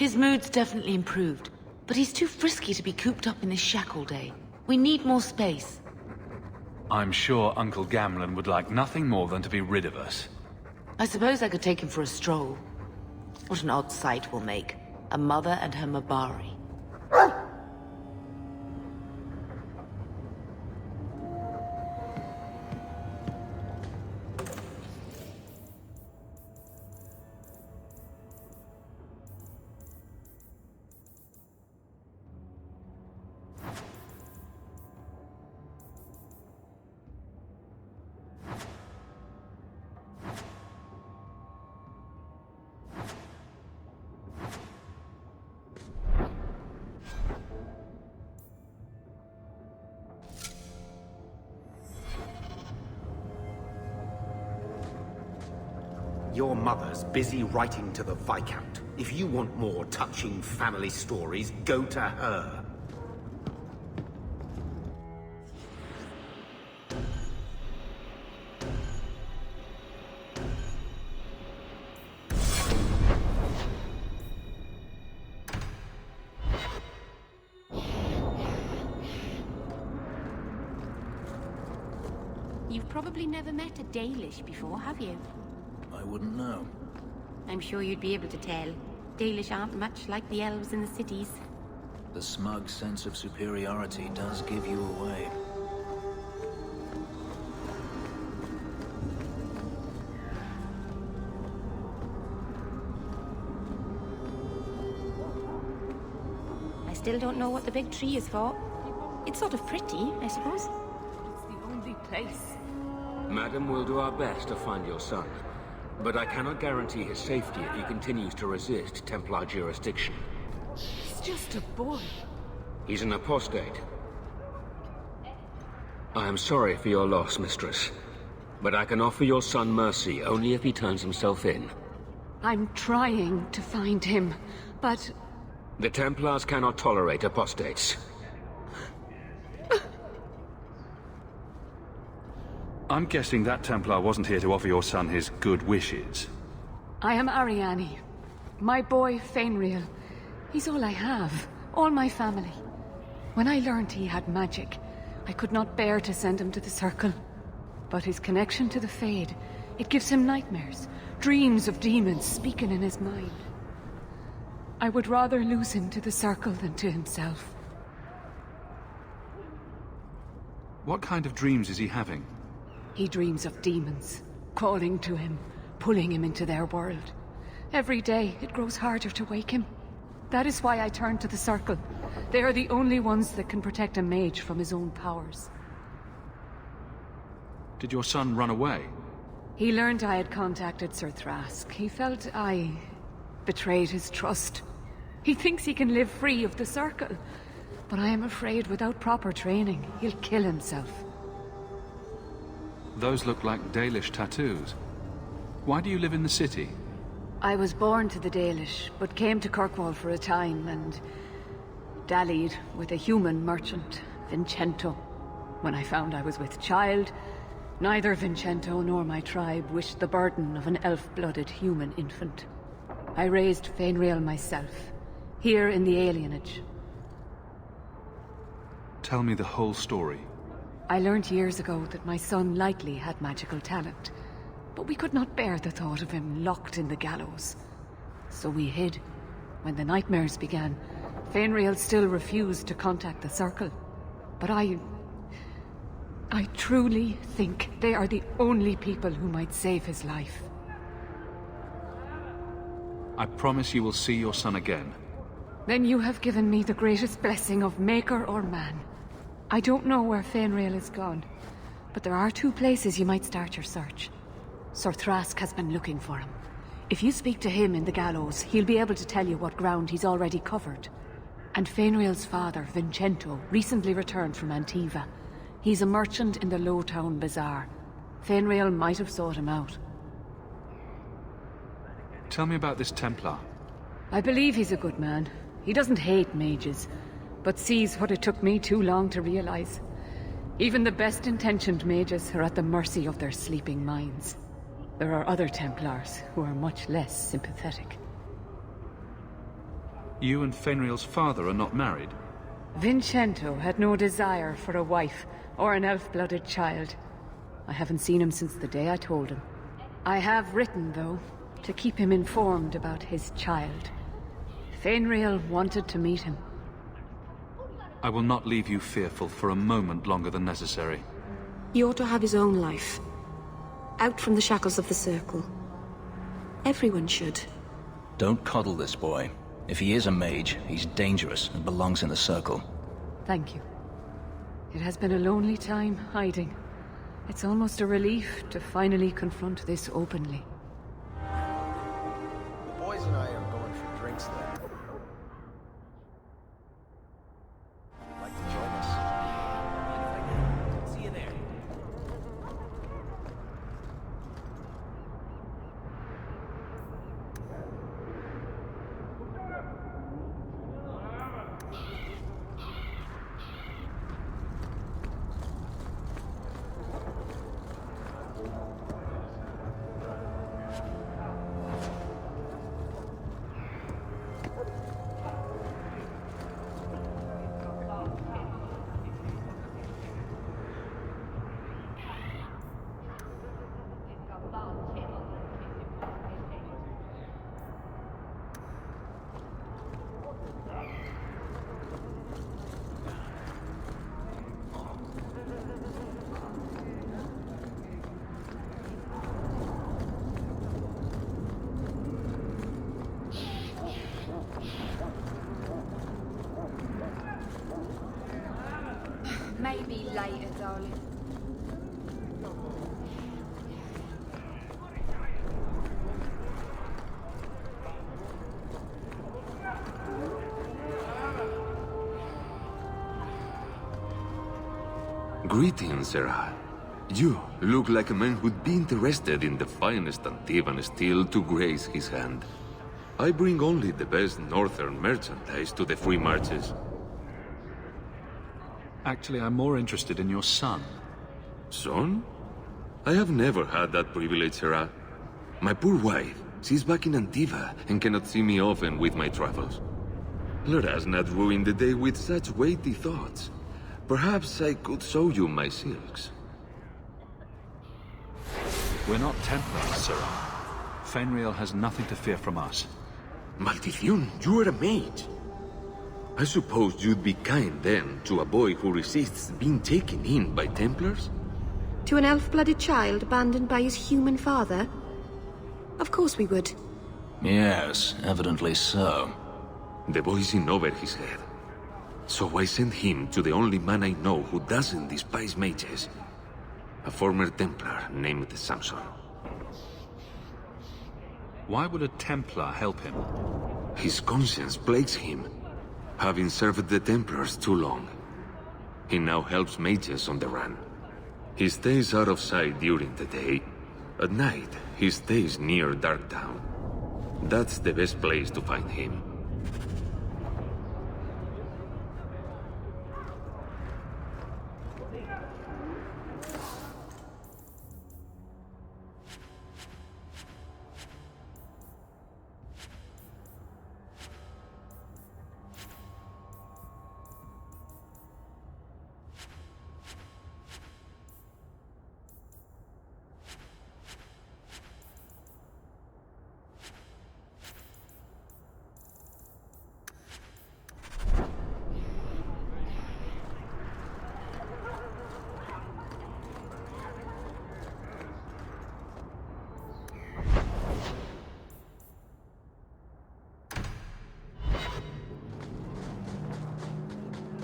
His mood's definitely improved, but he's too frisky to be cooped up in this shack all day. We need more space. I'm sure Uncle Gamlen would like nothing more than to be rid of us. I suppose I could take him for a stroll. What an odd sight we'll make. A mother and her Mabari. Your mother's busy writing to the Viscount. If you want more touching family stories, go to her. You've probably never met a Dalish before, have you? I wouldn't know. I'm sure you'd be able to tell. Dalish aren't much like the elves in the cities. The smug sense of superiority does give you away. I still don't know what the big tree is for. It's sort of pretty, I suppose. It's the only place. Madam, we'll do our best to find your son. But I cannot guarantee his safety if he continues to resist Templar jurisdiction. He's just a boy. He's an apostate. I am sorry for your loss, mistress. But I can offer your son mercy only if he turns himself in. I'm trying to find him, but... The Templars cannot tolerate apostates. I'm guessing that Templar wasn't here to offer your son his good wishes. I am Arianni. My boy, Feynriel. He's all I have. All my family. When I learned he had magic, I could not bear to send him to the Circle. But his connection to the Fade, it gives him nightmares. Dreams of demons speaking in his mind. I would rather lose him to the Circle than to himself. What kind of dreams is he having? He dreams of demons, calling to him, pulling him into their world. Every day, it grows harder to wake him. That is why I turned to the Circle. They are the only ones that can protect a mage from his own powers. Did your son run away? He learned I had contacted Sir Thrask. He felt I betrayed his trust. He thinks he can live free of the Circle. But I am afraid without proper training, he'll kill himself. Those look like Dalish tattoos. Why do you live in the city? I was born to the Dalish, but came to Kirkwall for a time and dallied with a human merchant, Vincento. When I found I was with child, neither Vincento nor my tribe wished the burden of an elf-blooded human infant. I raised Feynriel myself, here in the alienage. Tell me the whole story. I learned years ago that my son likely had magical talent, but we could not bear the thought of him locked in the Gallows. So we hid. When the nightmares began, Feynriel still refused to contact the Circle. But I truly think they are the only people who might save his life. I promise you will see your son again. Then you have given me the greatest blessing of maker or man. I don't know where Feynriel is gone, but there are 2 places you might start your search. Sir Thrask has been looking for him. If you speak to him in the Gallows, he'll be able to tell you what ground he's already covered. And Feynriel's father, Vincento, recently returned from Antiva. He's a merchant in the Lowtown Bazaar. Feynriel might have sought him out. Tell me about this Templar. I believe he's a good man. He doesn't hate mages, but sees what it took me too long to realize. Even the best-intentioned mages are at the mercy of their sleeping minds. There are other Templars who are much less sympathetic. You and Feynriel's father are not married? Vincento had no desire for a wife or an elf-blooded child. I haven't seen him since the day I told him. I have written, though, to keep him informed about his child. Feynriel wanted to meet him. I will not leave you fearful for a moment longer than necessary. He ought to have his own life. Out from the shackles of the Circle. Everyone should. Don't coddle this boy. If he is a mage, he's dangerous and belongs in the Circle. Thank you. It has been a lonely time hiding. It's almost a relief to finally confront this openly. The boys and I are going for drinks there. Like to join us? See you there. Maybe later, darling. Greetings, Errant. You look like a man who'd be interested in the finest Antivan steel to grace his hand. I bring only the best northern merchandise to the free marches. Actually, I'm more interested in your son. Son? I have never had that privilege, Errant. My poor wife, she's back in Antiva and cannot see me often with my travels. Let us not ruin the day with such weighty thoughts. Perhaps I could show you my silks. We're not Templars, sirrah. Feynriel has nothing to fear from us. Maldición, you are a mage. I suppose you'd be kind then to a boy who resists being taken in by Templars? To an elf-blooded child abandoned by his human father? Of course we would. Yes, evidently so. The boy's in over his head. So I sent him to the only man I know who doesn't despise mages. A former Templar named Samson. Why would a Templar help him? His conscience plagues him, having served the Templars too long. He now helps mages on the run. He stays out of sight during the day. At night, he stays near Darktown. That's the best place to find him.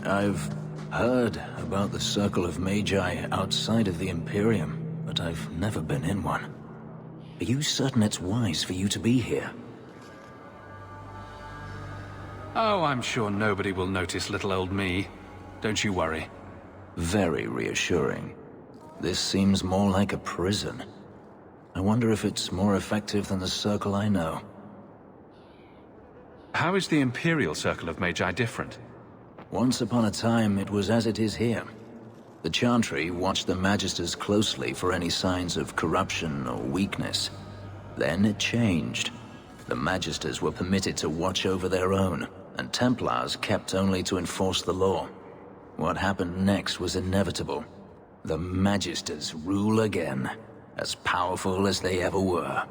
I've heard about the Circle of Magi outside of the Emporium, but I've never been in one. Are you certain it's wise for you to be here? Oh, I'm sure nobody will notice little old me. Don't you worry. Very reassuring. This seems more like a prison. I wonder if it's more effective than the Circle I know. How is the Imperial Circle of Magi different? Once upon a time, it was as it is here. The Chantry watched the Magisters closely for any signs of corruption or weakness. Then it changed. The Magisters were permitted to watch over their own, and Templars kept only to enforce the law. What happened next was inevitable. The Magisters rule again, as powerful as they ever were.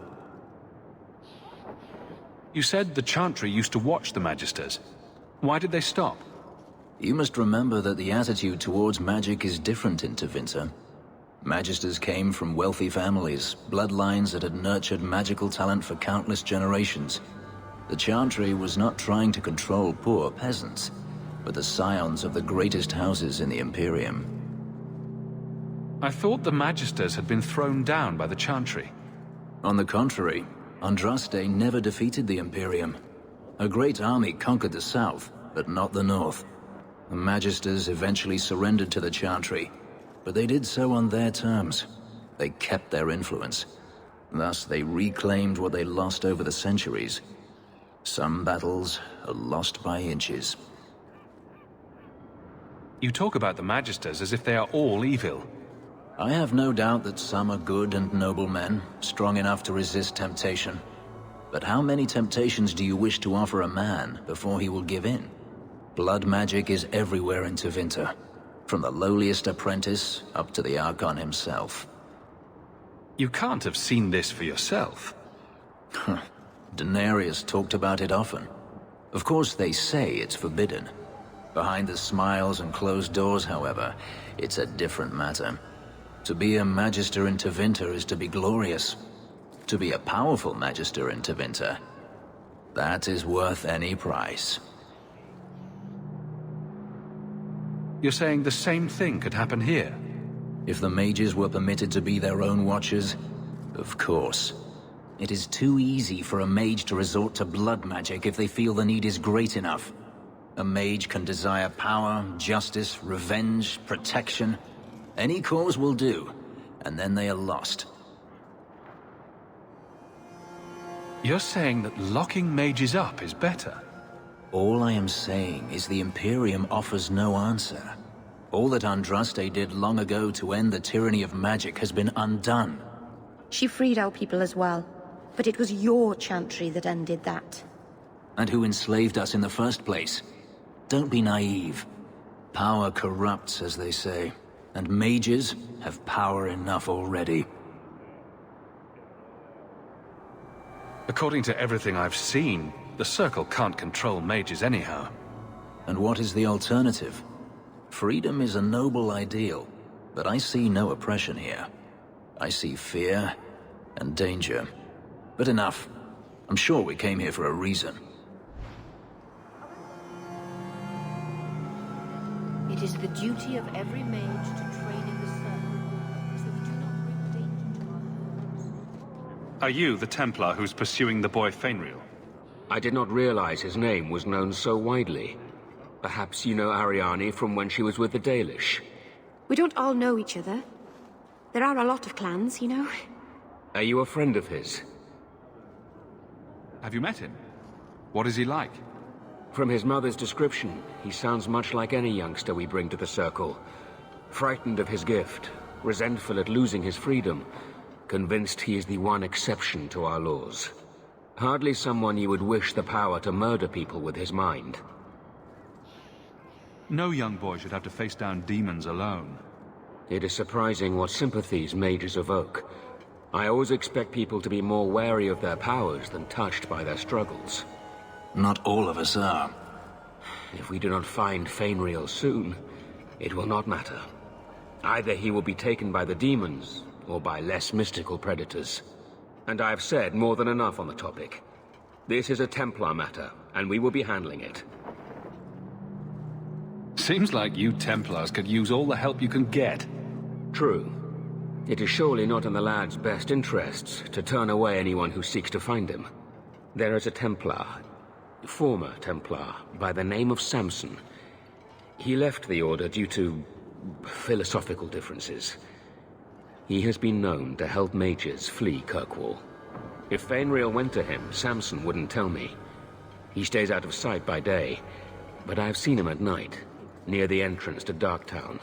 You said the Chantry used to watch the Magisters. Why did they stop? You must remember that the attitude towards magic is different in Tevinter. Magisters came from wealthy families, bloodlines that had nurtured magical talent for countless generations. The Chantry was not trying to control poor peasants, but the scions of the greatest houses in the Imperium. I thought the Magisters had been thrown down by the Chantry. On the contrary, Andraste never defeated the Imperium. A great army conquered the south, but not the north. The Magisters eventually surrendered to the Chantry, but they did so on their terms. They kept their influence. Thus, they reclaimed what they lost over the centuries. Some battles are lost by inches. You talk about the Magisters as if they are all evil. I have no doubt that some are good and noble men, strong enough to resist temptation. But how many temptations do you wish to offer a man before he will give in? Blood magic is everywhere in Tevinter, from the lowliest apprentice up to the Archon himself. You can't have seen this for yourself. Daenerys talked about it often. Of course they say it's forbidden. Behind the smiles and closed doors, however, it's a different matter. To be a Magister in Tevinter is to be glorious. To be a powerful Magister in Tevinter, that is worth any price. You're saying the same thing could happen here? If the mages were permitted to be their own watchers, of course. It is too easy for a mage to resort to blood magic if they feel the need is great enough. A mage can desire power, justice, revenge, protection. Any cause will do, and then they are lost. You're saying that locking mages up is better? All I am saying is the Imperium offers no answer. All that Andraste did long ago to end the tyranny of magic has been undone. She freed our people as well, but it was your Chantry that ended that. And who enslaved us in the first place? Don't be naive. Power corrupts, as they say, and mages have power enough already. According to everything I've seen, the Circle can't control mages anyhow. And what is the alternative? Freedom is a noble ideal, but I see no oppression here. I see fear and danger. But enough. I'm sure we came here for a reason. It is the duty of every mage to train in the Circle, so we do not bring danger to our homes. Are you the Templar who's pursuing the boy Feynriel? I did not realize his name was known so widely. Perhaps you know Arianni from when she was with the Dalish. We don't all know each other. There are a lot of clans, you know. Are you a friend of his? Have you met him? What is he like? From his mother's description, he sounds much like any youngster we bring to the Circle. Frightened of his gift, resentful at losing his freedom, convinced he is the one exception to our laws. Hardly someone you would wish the power to murder people with his mind. No young boy should have to face down demons alone. It is surprising what sympathies mages evoke. I always expect people to be more wary of their powers than touched by their struggles. Not all of us are. If we do not find Feynriel soon, it will not matter. Either he will be taken by the demons, or by less mystical predators. And I have said more than enough on the topic. This is a Templar matter, and we will be handling it. Seems like you Templars could use all the help you can get. True. It is surely not in the lad's best interests to turn away anyone who seeks to find him. There is a Templar, former Templar, by the name of Samson. He left the Order due to philosophical differences. He has been known to help mages flee Kirkwall. If Feynriel went to him, Samson wouldn't tell me. He stays out of sight by day, but I have seen him at night, near the entrance to Darktown.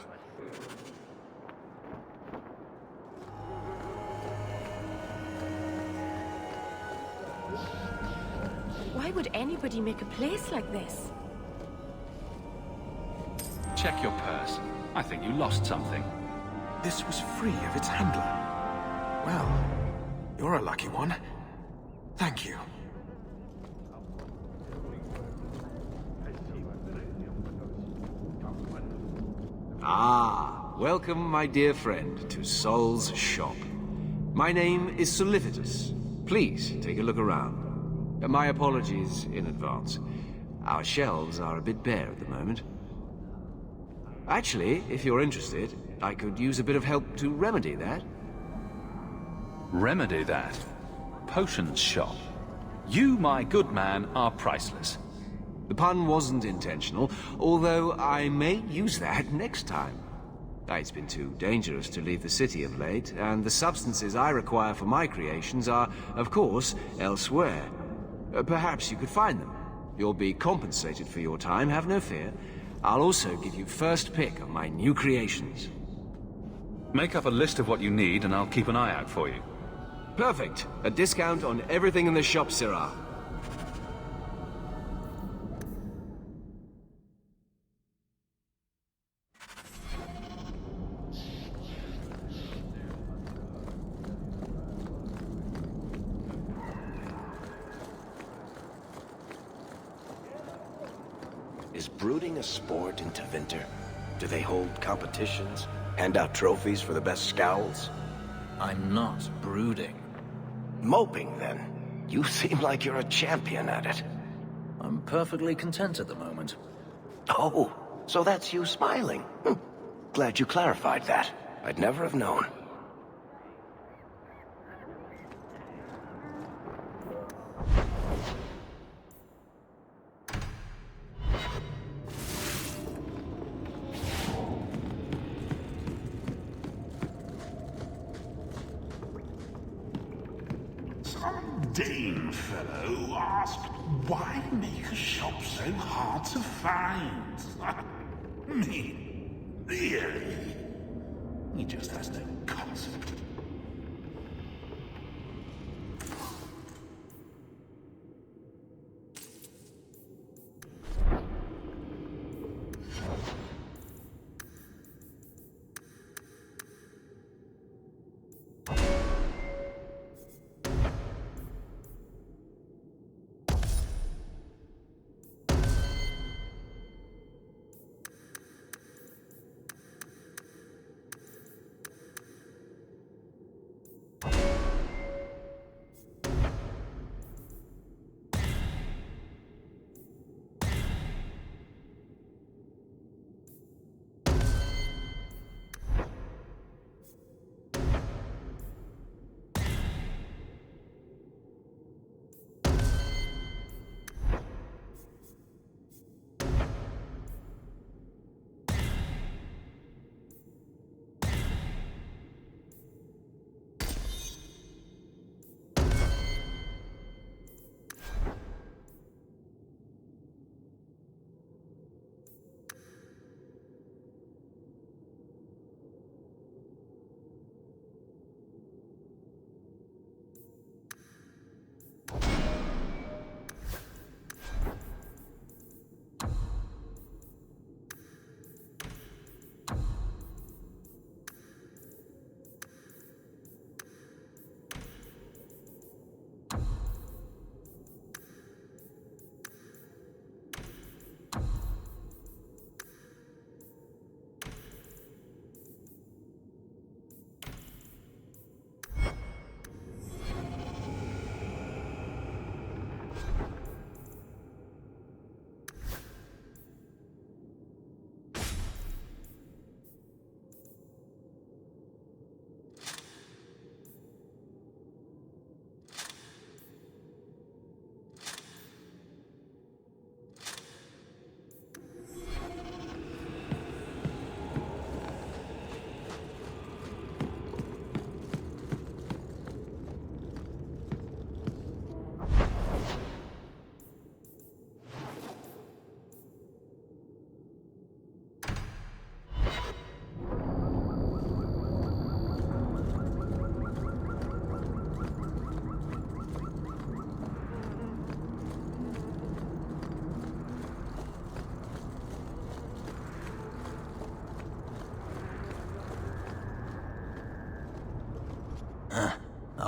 Why would anybody make a place like this? Check your purse. I think you lost something. This was free of its handler. Well, you're a lucky one. Thank you. Ah, welcome, my dear friend, to Sol's shop. My name is Solivitus. Please, take a look around. My apologies in advance. Our shelves are a bit bare at the moment. Actually, if you're interested, I could use a bit of help to remedy that. Remedy that? Potions shop. You, my good man, are priceless. The pun wasn't intentional, although I may use that next time. It's been too dangerous to leave the city of late, and the substances I require for my creations are, of course, elsewhere. Perhaps you could find them. You'll be compensated for your time, have no fear. I'll also give you first pick of my new creations. Make up a list of what you need, and I'll keep an eye out for you. Perfect. A discount on everything in the shop, Sirrah. Is brooding a sport in Tevinter? Do they hold competitions? Hand out trophies for the best scowls? I'm not brooding. Moping, then? You seem like you're a champion at it. I'm perfectly content at the moment. Oh, so that's you smiling. Glad you clarified that. I'd never have known. Dame fellow asked, why make a shop so hard to find? Me? Really? He just has no concept.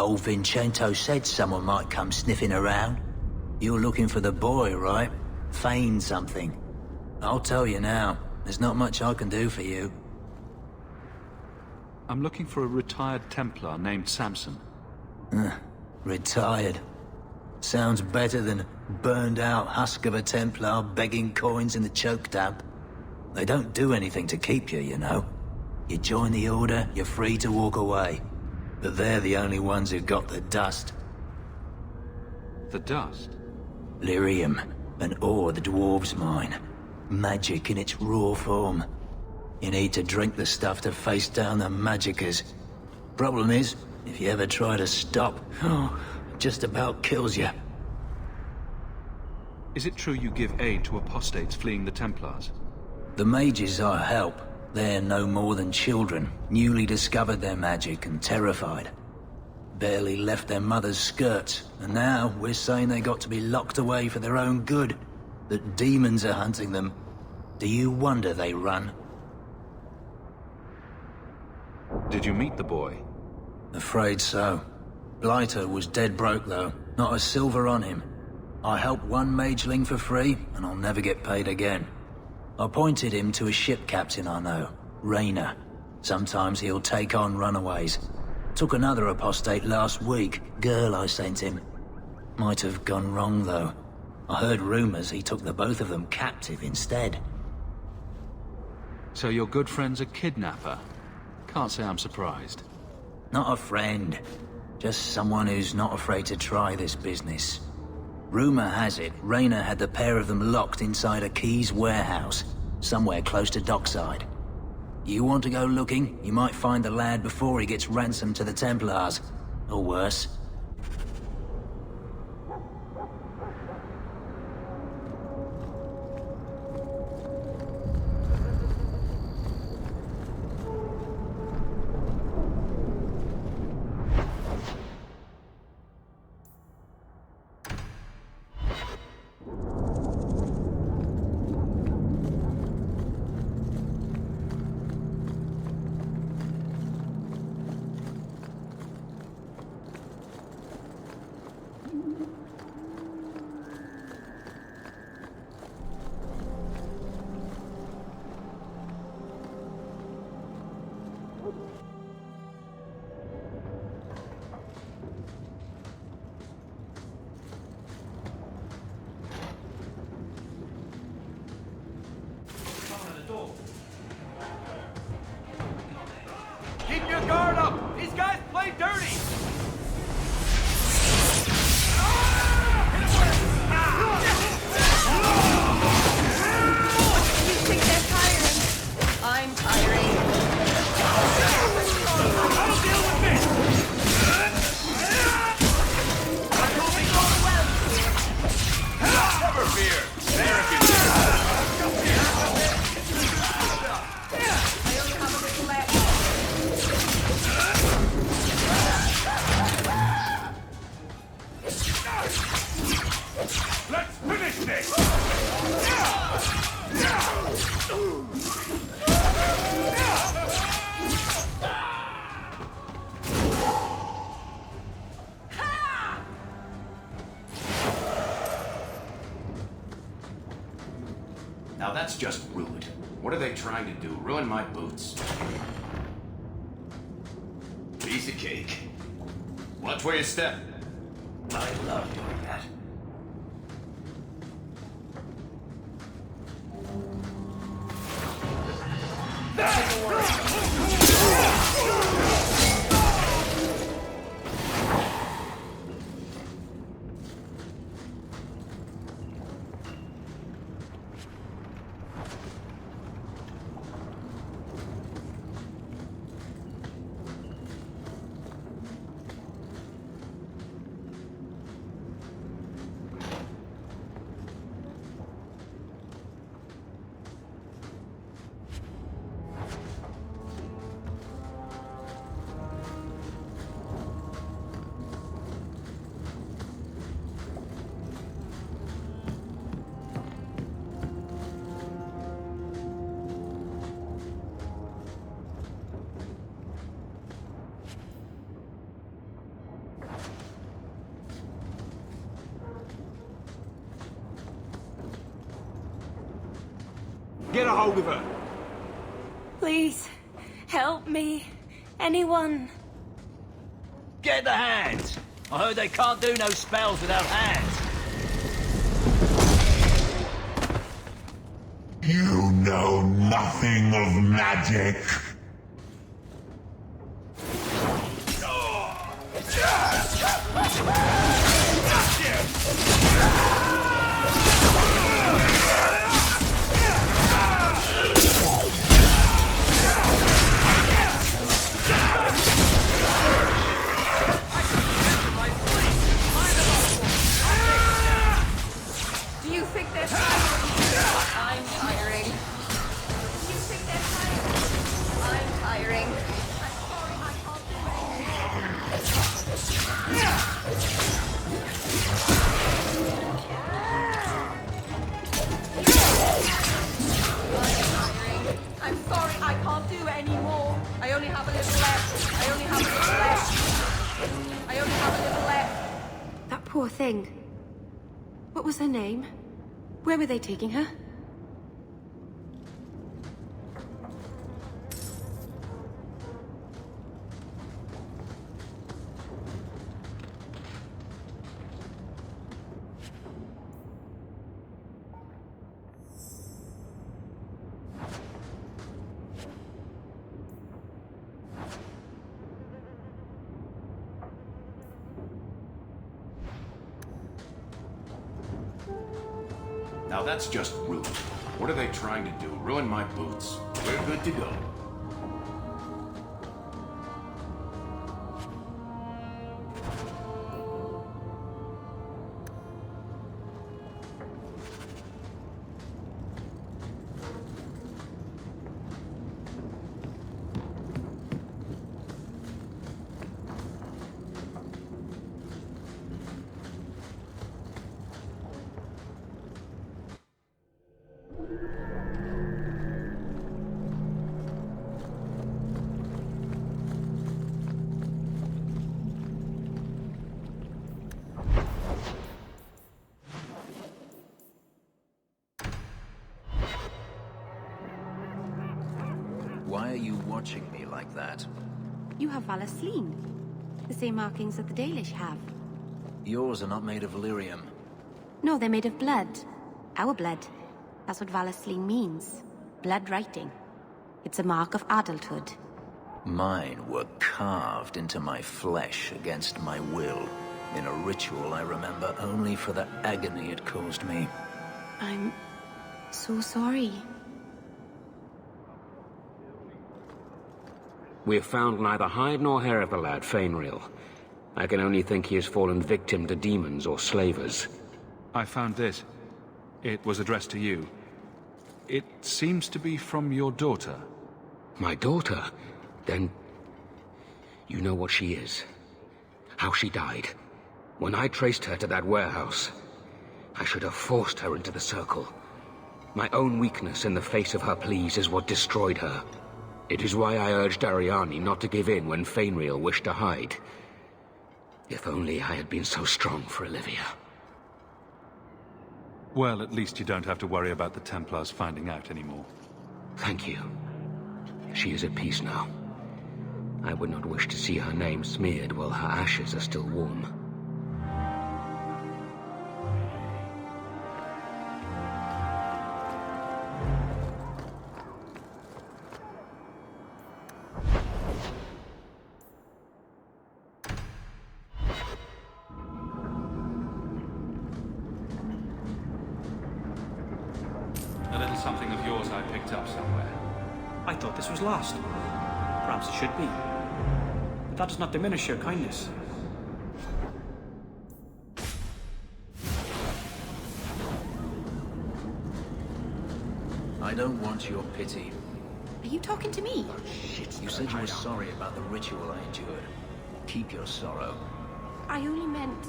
Old Vincento said someone might come sniffing around. You're looking for the boy, right? Feign something. I'll tell you now, there's not much I can do for you. I'm looking for a retired Templar named Samson. Retired. Sounds better than burned-out husk of a Templar begging coins in the choke damp. They don't do anything to keep you, you know. You join the Order, you're free to walk away. But they're the only ones who got the dust. The dust? Lyrium, an ore the dwarves mine. Magic in its raw form. You need to drink the stuff to face down the magicers. Problem is, if you ever try to stop, it just about kills you. Is it true you give aid to apostates fleeing the Templars? The mages I help, they're no more than children, newly discovered their magic and terrified. Barely left their mother's skirts, and now we're saying they got to be locked away for their own good. That demons are hunting them. Do you wonder they run? Did you meet the boy? Afraid so. Blighter was dead broke though, not a silver on him. I helped one mageling for free, and I'll never get paid again. I pointed him to a ship captain I know, Rayner. Sometimes he'll take on runaways. Took another apostate last week, girl I sent him. Might have gone wrong though. I heard rumors he took the both of them captive instead. So your good friend's a kidnapper? Can't say I'm surprised. Not a friend. Just someone who's not afraid to try this business. Rumor has it, Rayner had the pair of them locked inside a Keys warehouse, somewhere close to dockside. You want to go looking, you might find the lad before he gets ransomed to the Templars. Or worse. Keep your guard up! These guys play dirty! You think they're tiring? I'm tiring. I'll deal with this! Never fear! Varric is here! Let's finish this! Now that's just rude. What are they trying to do? Ruin my boots? Piece of cake. Watch where you step. I love doing that. Get a hold of her! Please, help me. Anyone. Get the hands! I heard they can't do no spells without hands. You know nothing of magic. Do you think they're tiring? I'm tiring. Do you think they're tiring? I'm tiring. I'm sorry, I can't I'm sorry, I can't do any more. I only have a little left. I only have a little left. I only have a little left. That poor thing. What was her name? Where were they taking her? Now that's just rude. What are they trying to do? Ruin my boots? We're good to go. Why are you watching me like that? You have Valasleen. The same markings that the Dalish have. Yours are not made of lyrium. No, they're made of blood. Our blood. That's what Valasleen means. Blood writing. It's a mark of adulthood. Mine were carved into my flesh against my will, in a ritual I remember only for the agony it caused me. I'm so sorry. We have found neither hide nor hair of the lad, Feynriel. I can only think he has fallen victim to demons or slavers. I found this. It was addressed to you. It seems to be from your daughter. My daughter? Then... you know what she is. How she died. When I traced her to that warehouse, I should have forced her into the circle. My own weakness in the face of her pleas is what destroyed her. It is why I urged Arianni not to give in when Feynriel wished to hide. If only I had been so strong for Olivia. Well, at least you don't have to worry about the Templars finding out anymore. Thank you. She is at peace now. I would not wish to see her name smeared while her ashes are still warm. Something of yours I picked up somewhere. I thought this was lost. Perhaps it should be. But that does not diminish your kindness. I don't want your pity. Are you talking to me? You said you were sorry about the ritual I endured. Keep your sorrow. I only meant...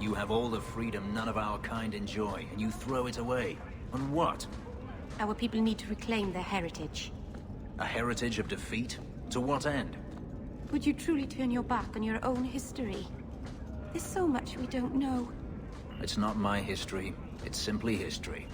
You have all the freedom none of our kind enjoy, and you throw it away. On what? Our people need to reclaim their heritage. A heritage of defeat? To what end? Would you truly turn your back on your own history? There's so much we don't know. It's not my history. It's simply history.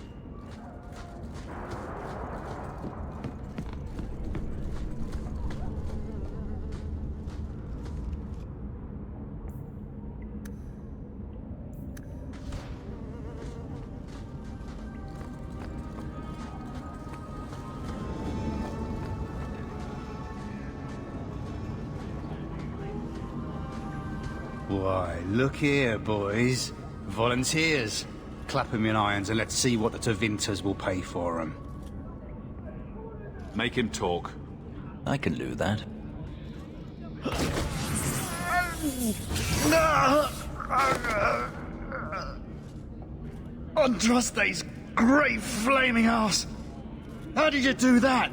Why, look here, boys. Volunteers. Clap 'em in irons and let's see what the Tevinters will pay for 'em. Make him talk. I can do that. Andraste's great flaming ass! How did you do that?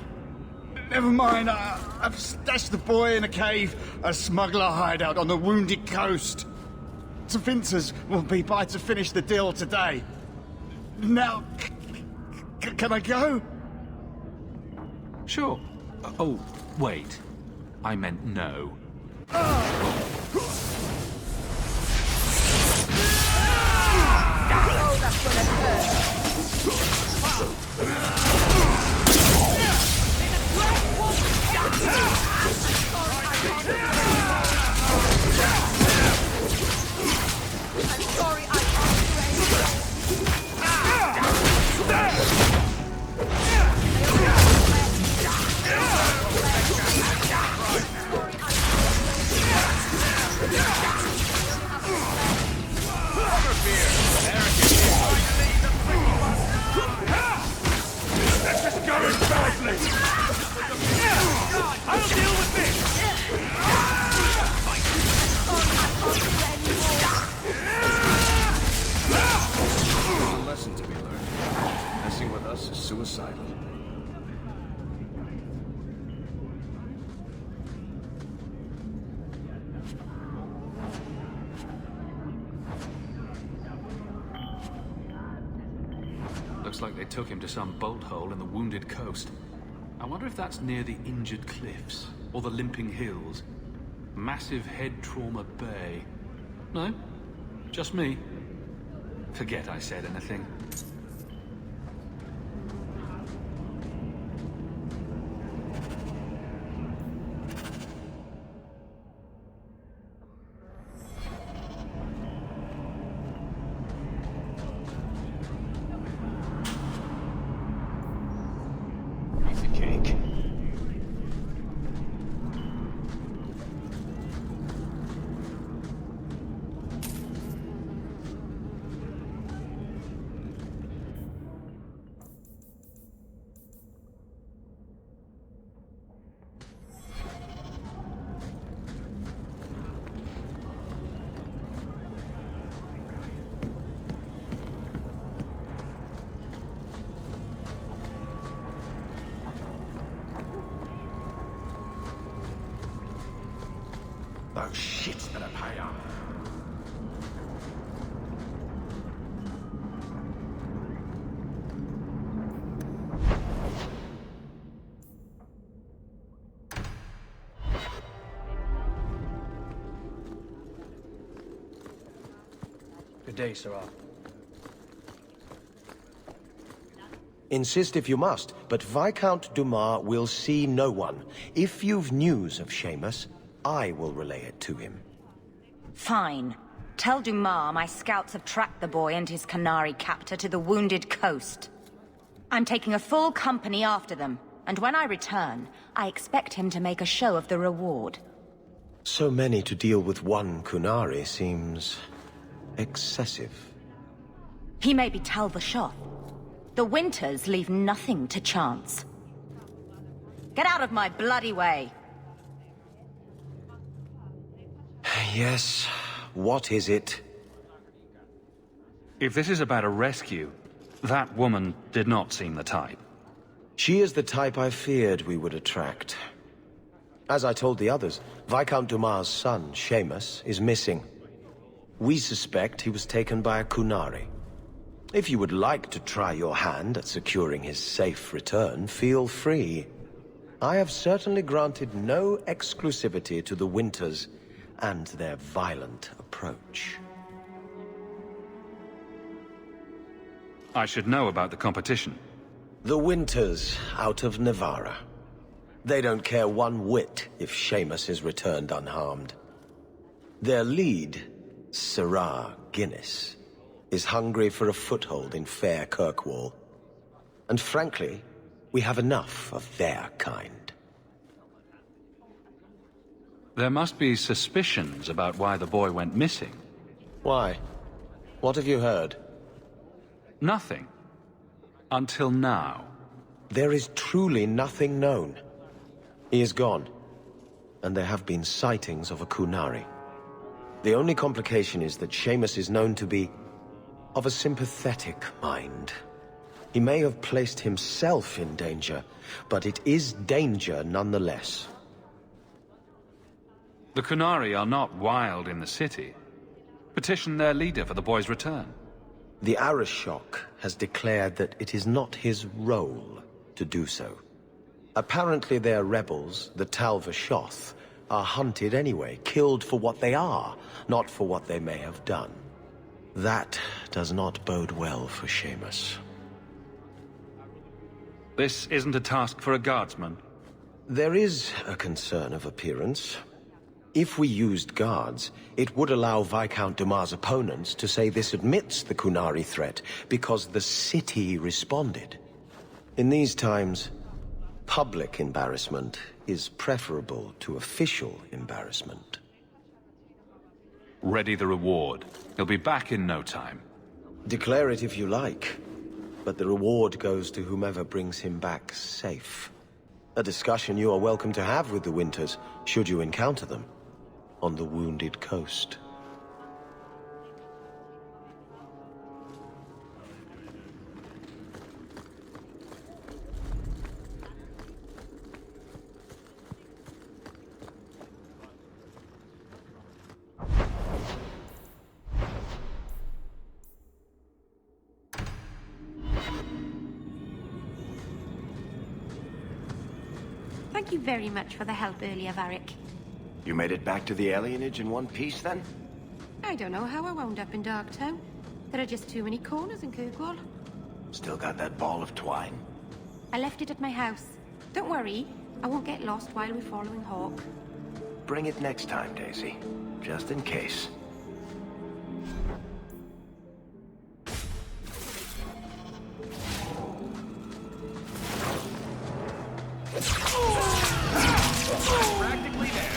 Never mind, I've stashed the boy in a cave, a smuggler hideout on the Wounded Coast. Tevinters will be by to finish the deal today. Now, can I go? Sure. Oh, wait. I meant no. I'll deal with this! There's a lesson to be learned. Messing with us is suicidal. Looks like they took him to some bolt hole in the Wounded Coast. I wonder if that's near the Injured Cliffs, or the Limping Hills. Massive Head Trauma Bay. No? Just me? Forget I said anything. Those shits better pay up. Good day, Sirrah. Insist if you must, but Viscount Dumas will see no one. If you've news of Saemus, I will relay it to him. Fine. Tell Dumas my scouts have tracked the boy and his Canary captor to the Wounded Coast. I'm taking a full company after them, and when I return, I expect him to make a show of the reward. So many to deal with one Kunari seems excessive. He may be tell the shot. The Winters leave nothing to chance. Get out of my bloody way! Yes, what is it? If this is about a rescue, that woman did not seem the type. She is the type I feared we would attract. As I told the others, Viscount Dumas' son, Saemus, is missing. We suspect he was taken by a Kunari. If you would like to try your hand at securing his safe return, feel free. I have certainly granted no exclusivity to the Winters and their violent approach. I should know about the competition. The Winters out of Navarra. They don't care one whit if Saemus is returned unharmed. Their lead, Sirrah Ginnis, is hungry for a foothold in fair Kirkwall. And frankly, we have enough of their kind. There must be suspicions about why the boy went missing. Why? What have you heard? Nothing. Until now. There is truly nothing known. He is gone. And there have been sightings of a Qunari. The only complication is that Saemus is known to be of a sympathetic mind. He may have placed himself in danger, but it is danger nonetheless. The Qunari are not wild in the city. Petition their leader for the boy's return. The Arishok has declared that it is not his role to do so. Apparently their rebels, the Tal-Vashoth, are hunted anyway, killed for what they are, not for what they may have done. That does not bode well for Saemus. This isn't a task for a guardsman. There is a concern of appearance. If we used guards, it would allow Viscount Dumas' opponents to say this admits the Qunari threat, because the city responded. In these times, public embarrassment is preferable to official embarrassment. Ready the reward. He'll be back in no time. Declare it if you like, but the reward goes to whomever brings him back safe. A discussion you are welcome to have with the Winters, should you encounter them, on the Wounded Coast. Thank you very much for the help earlier, Varric. You made it back to the alienage in one piece, then? I don't know how I wound up in Darktown. There are just too many corners in Kirkwall. Still got that ball of twine? I left it at my house. Don't worry, I won't get lost while we're following Hawk. Bring it next time, Daisy. Just in case. Practically there.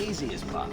Easiest part.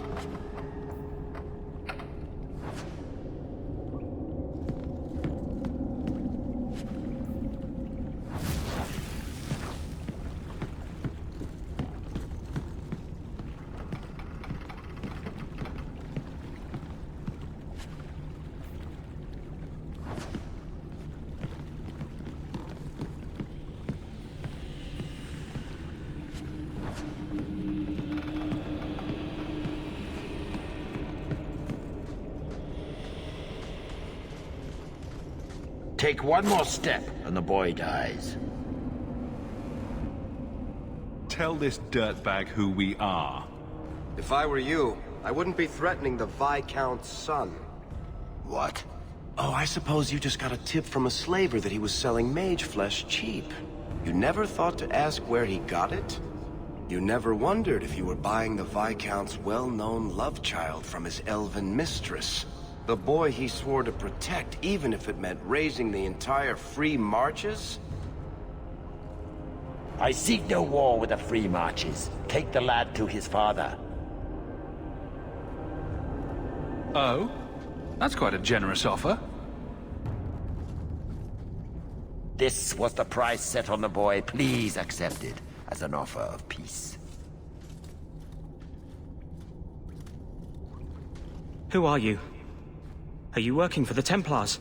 Take one more step, and the boy dies. Tell this dirtbag who we are. If I were you, I wouldn't be threatening the Viscount's son. What? Oh, I suppose you just got a tip from a slaver that he was selling mage flesh cheap. You never thought to ask where he got it? You never wondered if you were buying the Viscount's well-known love child from his elven mistress? The boy he swore to protect, even if it meant raising the entire Free Marches? I seek no war with the Free Marches. Take the lad to his father. Oh? That's quite a generous offer. This was the price set on the boy. Please accept it as an offer of peace. Who are you? Are you working for the Templars?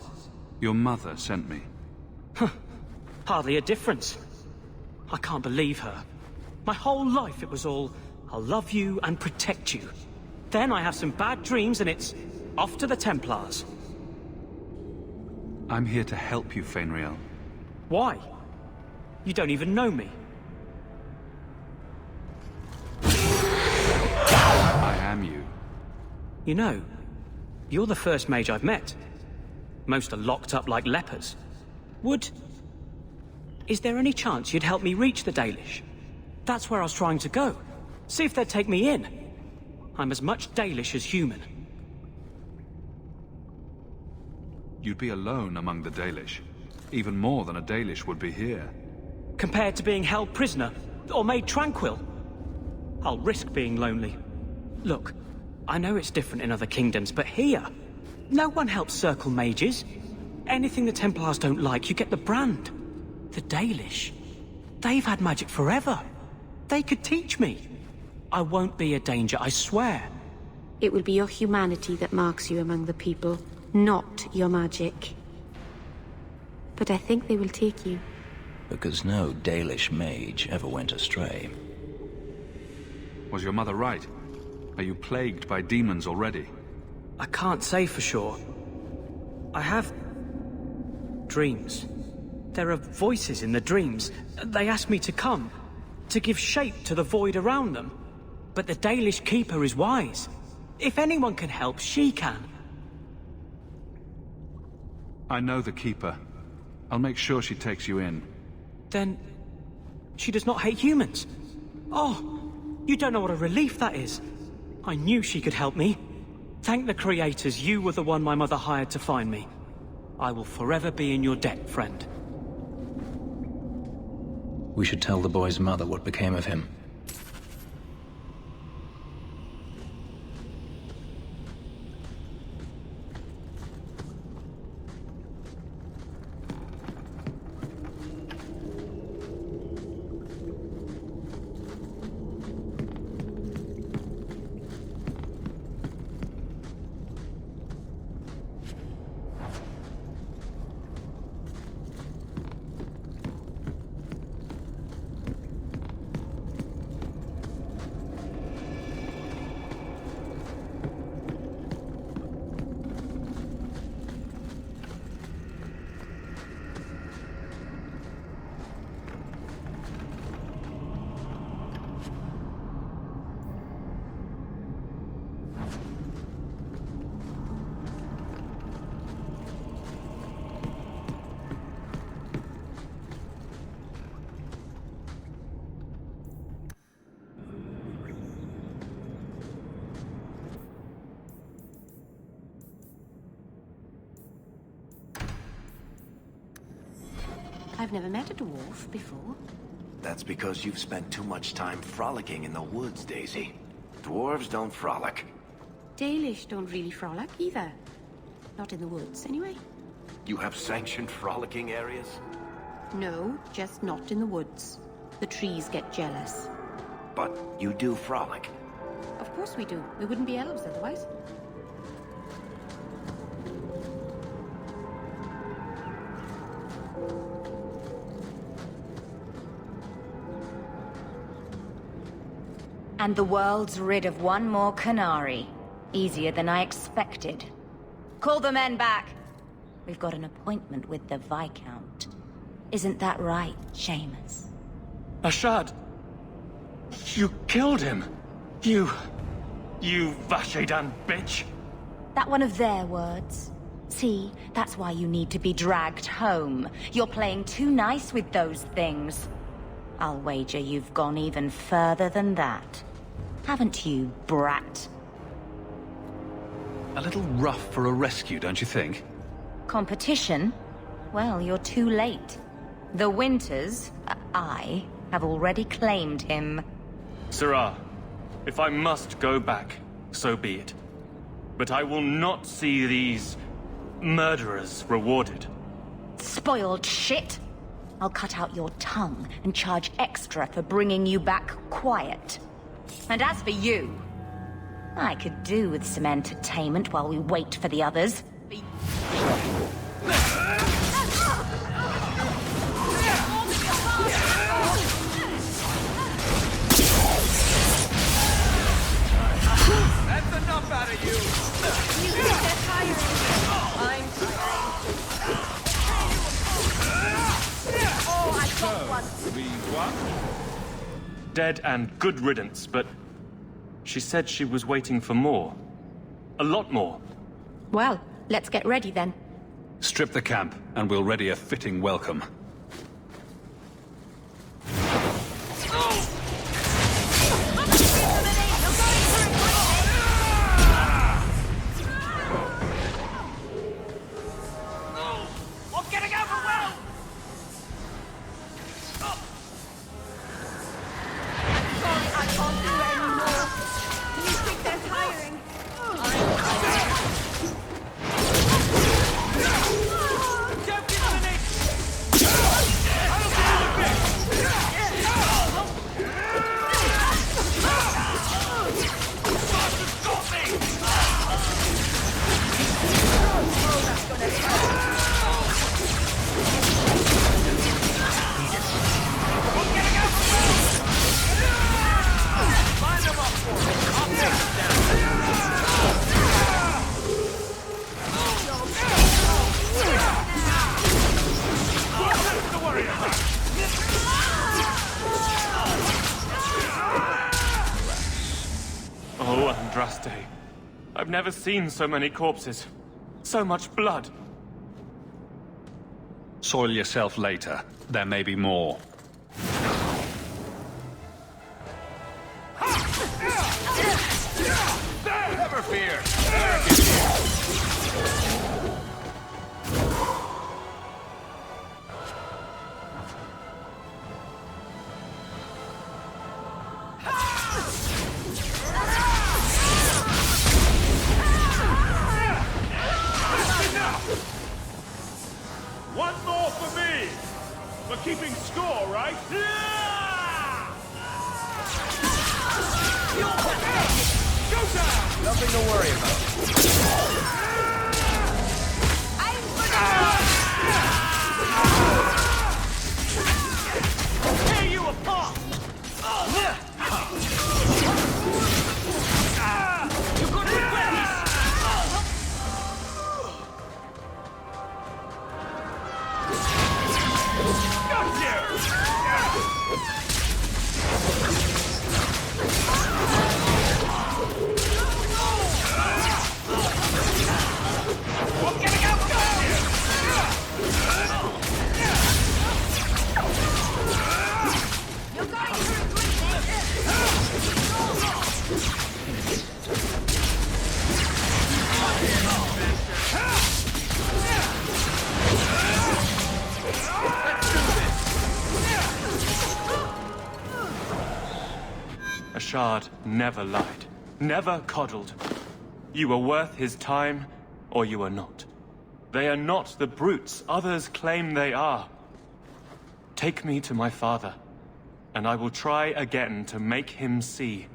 Your mother sent me. Huh. Hardly a difference. I can't believe her. My whole life it was all, I'll love you and protect you. Then I have some bad dreams and it's off to the Templars. I'm here to help you, Feynriel. Why? You don't even know me. I am you. You know, you're the first mage I've met. Most are locked up like lepers. Is there any chance you'd help me reach the Dalish? That's where I was trying to go. See if they'd take me in. I'm as much Dalish as human. You'd be alone among the Dalish. Even more than a Dalish would be here. Compared to being held prisoner, or made tranquil. I'll risk being lonely. Look, I know it's different in other kingdoms, but here, no one helps circle mages. Anything the Templars don't like, you get the brand. The Dalish, they've had magic forever. They could teach me. I won't be a danger, I swear. It will be your humanity that marks you among the people, not your magic. But I think they will take you. Because no Dalish mage ever went astray. Was your mother right? Are you plagued by demons already? I can't say for sure. I have dreams. There are voices in the dreams. They ask me to come, to give shape to the void around them. But the Dalish Keeper is wise. If anyone can help, she can. I know the Keeper. I'll make sure she takes you in. Then, she does not hate humans. Oh, you don't know what a relief that is. I knew she could help me. Thank the creators, you were the one my mother hired to find me. I will forever be in your debt, friend. We should tell the boy's mother what became of him. I've never met a dwarf before. That's because you've spent too much time frolicking in the woods, Daisy. Dwarves don't frolic. Dalish don't really frolic either. Not in the woods, anyway. You have sanctioned frolicking areas? No, just not in the woods. The trees get jealous. But you do frolic. Of course we do. We wouldn't be elves otherwise. And the world's rid of one more Canary. Easier than I expected. Call the men back. We've got an appointment with the Viscount. Isn't that right, Saemus? Ashad! You killed him! You Vashedan bitch! That one of their words. See, that's why you need to be dragged home. You're playing too nice with those things. I'll wager you've gone even further than that. Haven't you, brat? A little rough for a rescue, don't you think? Competition? Well, you're too late. The Winters, I, have already claimed him. Sirrah, if I must go back, so be it. But I will not see these murderers rewarded. Spoiled shit! I'll cut out your tongue and charge extra for bringing you back quiet. And as for you, I could do with some entertainment while we wait for the others. That's enough out of you! You think they're tiring? I'm tiring. Oh, I got one. We what? Dead and good riddance, but she said she was waiting for more. A lot more. Well, let's get ready then. Strip the camp, and we'll ready a fitting welcome. I've never seen so many corpses. So much blood. Soil yourself later. There may be more. Never fear! One more for me! We're keeping score, right? Go down! Nothing to worry about. Tear you apart! You could regret this! Got you! I'm getting out! You're going to regret Ashad never lied. never coddled. You were worth his time, or you are not. They are not the brutes others claim they are. Take me to my father, and I will try again to make him see.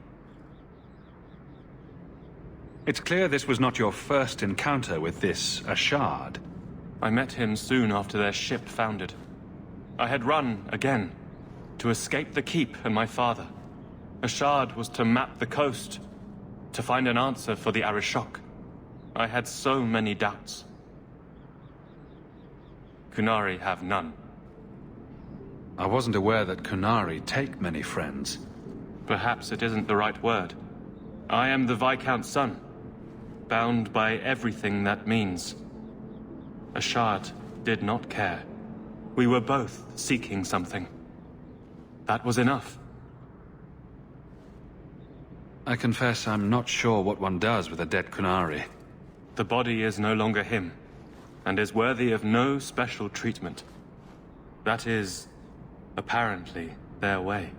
It's clear this was not your first encounter with this Ashard. I met him soon after their ship foundered. I had run again, to escape the keep and my father. Ashard was to map the coast, to find an answer for the Arishok. I had so many doubts. Kunari have none. I wasn't aware that Kunari take many friends. Perhaps it isn't the right word. I am the Viscount's son, bound by everything that means. Ashard did not care. We were both seeking something. That was enough. I confess I'm not sure what one does with a dead Kunari. The body is no longer him, and is worthy of no special treatment. That is, apparently, their way.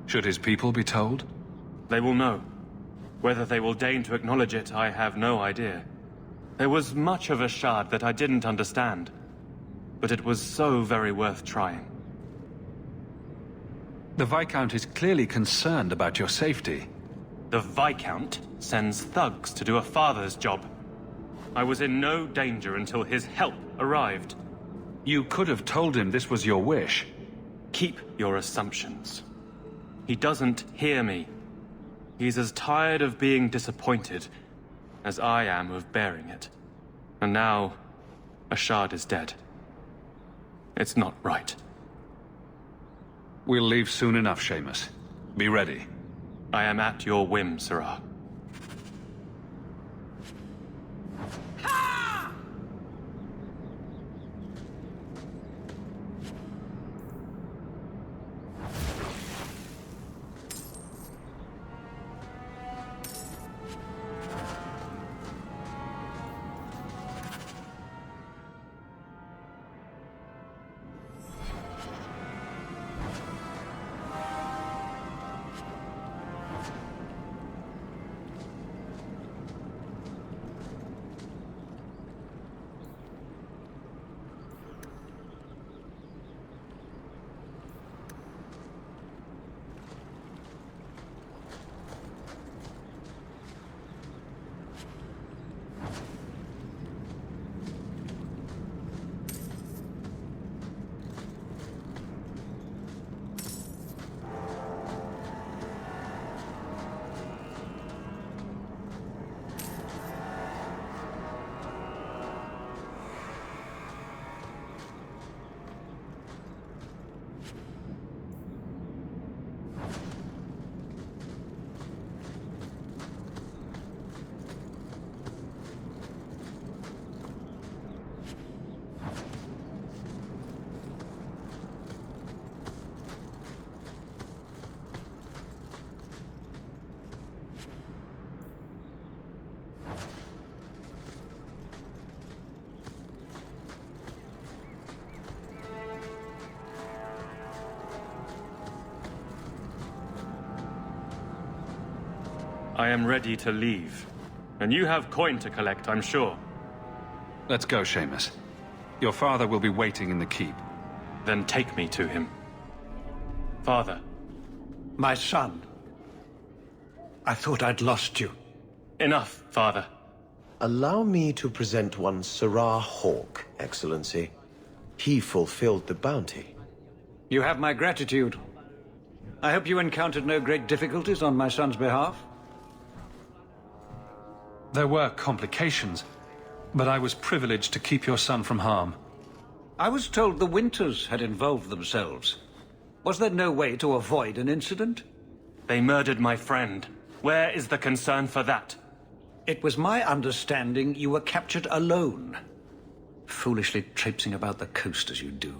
Should his people be told? They will know. Whether they will deign to acknowledge it, I have no idea. There was much of Ashard that I didn't understand, but it was so very worth trying. The Viscount is clearly concerned about your safety. The Viscount sends thugs to do a father's job. I was in no danger until his help arrived. You could have told him this was your wish. Keep your assumptions. He doesn't hear me. He's as tired of being disappointed as I am of bearing it. And now, Ashard is dead. It's not right. We'll leave soon enough, Saemus. Be ready. I am at your whim, Sirrah. I am ready to leave. And you have coin to collect, I'm sure. Let's go, Saemus. Your father will be waiting in the keep. Then take me to him. Father. My son. I thought I'd lost you. Enough, Father. Allow me to present one Sirrah Hawk, Excellency. He fulfilled the bounty. You have my gratitude. I hope you encountered no great difficulties on my son's behalf. There were complications, but I was privileged to keep your son from harm. I was told the Winters had involved themselves. Was there no way to avoid an incident? They murdered my friend. Where is the concern for that? It was my understanding you were captured alone. Foolishly traipsing about the coast as you do.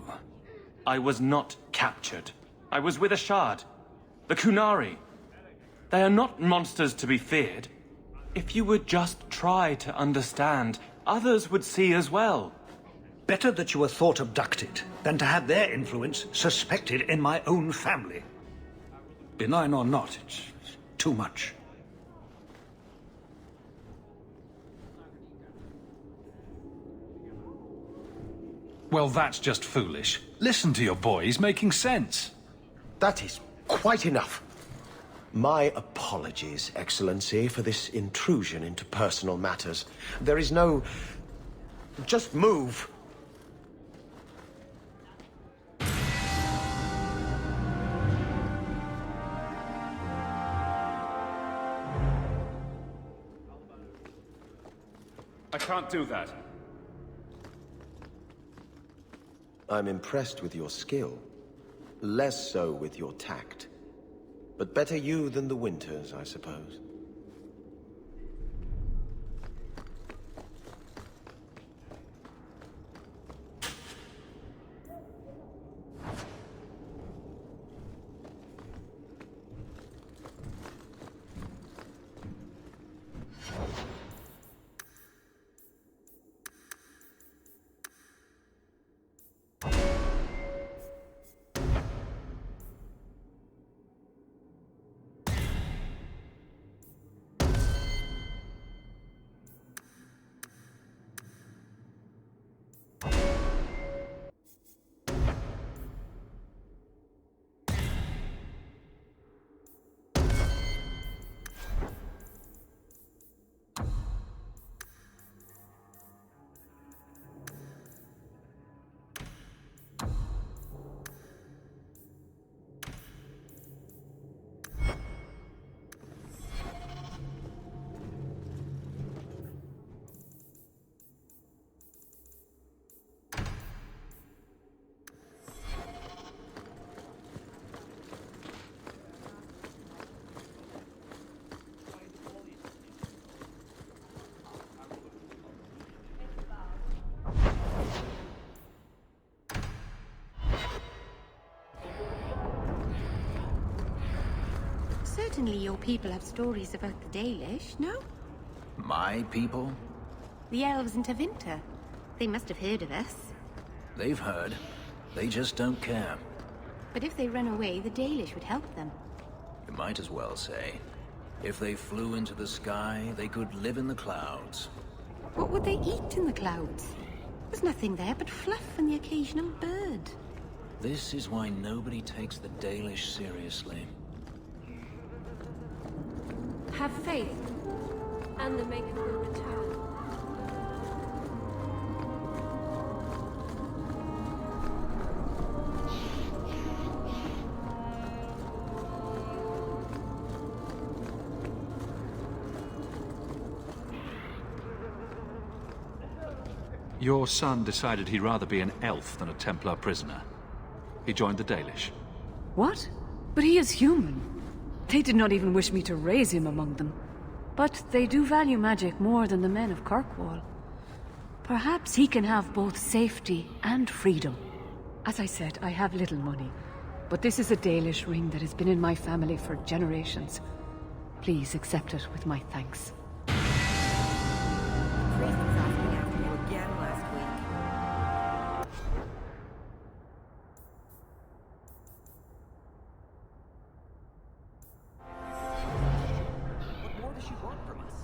I was not captured. I was with Ashard. The Kunari. They are not monsters to be feared. If you would just try to understand, others would see as well. Better that you were thought abducted than to have their influence suspected in my own family. Benign or not, it's too much. Well, that's just foolish. Listen to your boy, he's making sense. That is quite enough. My apologies, Excellency, for this intrusion into personal matters. There is no... Just move. I can't do that. I'm impressed with your skill. Less so with your tact. But better you than the Winters, I suppose. Certainly your people have stories about the Dalish, no? My people? The elves in Tevinter. They must have heard of us. They've heard. They just don't care. But if they run away, the Dalish would help them. You might as well say. If they flew into the sky, they could live in the clouds. What would they eat in the clouds? There's nothing there but fluff and the occasional bird. This is why nobody takes the Dalish seriously. Have faith, and the Maker will return. Your son decided he'd rather be an elf than a Templar prisoner. He joined the Dalish. What? But he is human. They did not even wish me to raise him among them. But they do value magic more than the men of Kirkwall. Perhaps he can have both safety and freedom. As I said, I have little money. But this is a Dalish ring that has been in my family for generations. Please accept it with my thanks. What more does she want from us?